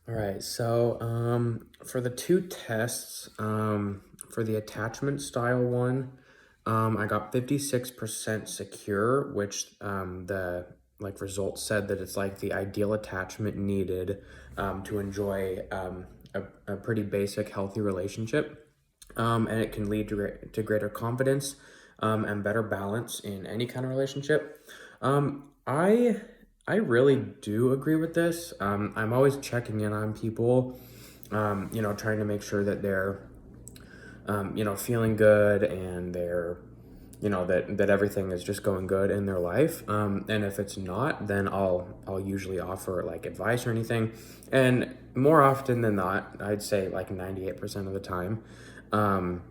All right, so for the two tests, for the attachment style one, I got 56% secure, which the results said that it's like the ideal attachment needed to enjoy a pretty basic healthy relationship, and it can lead to greater confidence and better balance in any kind of relationship. I really do agree with this. I'm always checking in on people, trying to make sure that they're, feeling good and they're, that everything is just going good in their life. And if it's not, then I'll usually offer like advice or anything. And more often than not, I'd say like 98% of the time, um,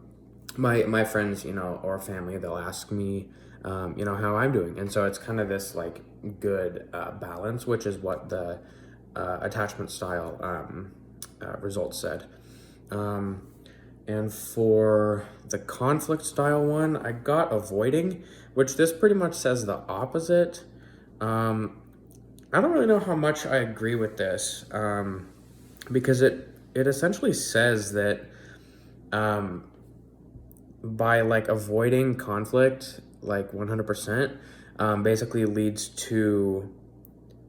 my friends, or family, they'll ask me, how I'm doing, and so it's kind of this like good balance, which is what the attachment style results said. Um, and for the conflict style one, I got avoiding, which this pretty much says the opposite. Um, I don't really know how much I agree with this, because it essentially says that um, by like avoiding conflict like 100%, basically leads to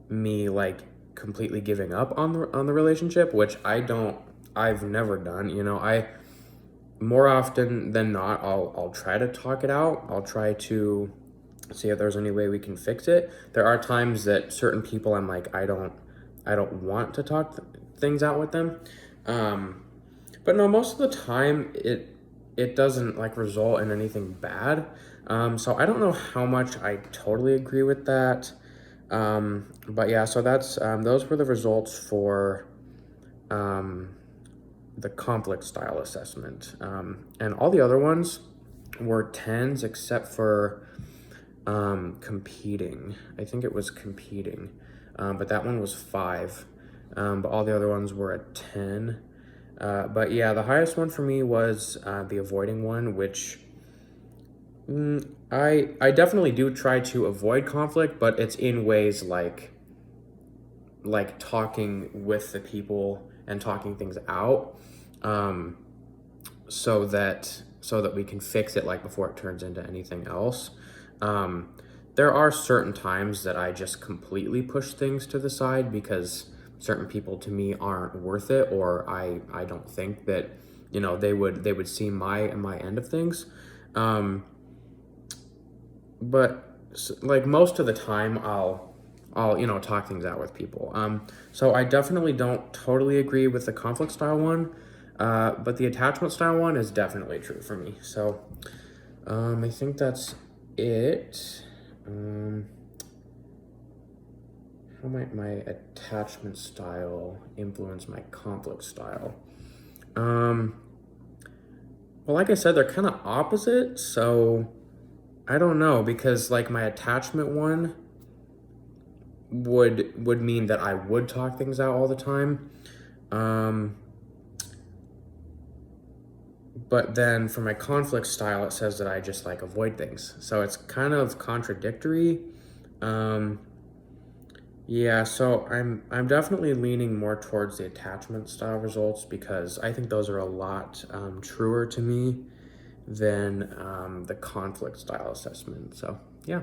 me like completely giving up on the relationship, which I've never done. I more often than not, I'll try to talk it out. I'll try to see if there's any way we can fix it. There are times that certain people I'm like, I don't want to talk things out with them. Um, but no, most of the time it doesn't like result in anything bad. So I don't know how much I totally agree with that. But yeah, so that's those were the results for um, the conflict style assessment. And all the other ones were tens except for competing. I think it was competing, but that one was five. But all the other ones were a 10. But yeah, the highest one for me was the avoiding one, which I definitely do try to avoid conflict, but it's in ways like talking with the people and talking things out, um, so that we can fix it like before it turns into anything else. Um, there are certain times that I just completely push things to the side because certain people to me aren't worth it, or I don't think that they would see my end of things. Um, but like most of the time I'll talk things out with people. So I definitely don't totally agree with the conflict style one, but the attachment style one is definitely true for me. So I think that's it. um, how might my attachment style influence my conflict style? um, well, like I said, they're kind of opposite, so I don't know, because like my attachment one would mean that I would talk things out all the time. Um, but then for my conflict style, it says that I just like avoid things. So it's kind of contradictory. Um, yeah, so I'm definitely leaning more towards the attachment style results because I think those are a lot truer to me than the conflict style assessment. So yeah.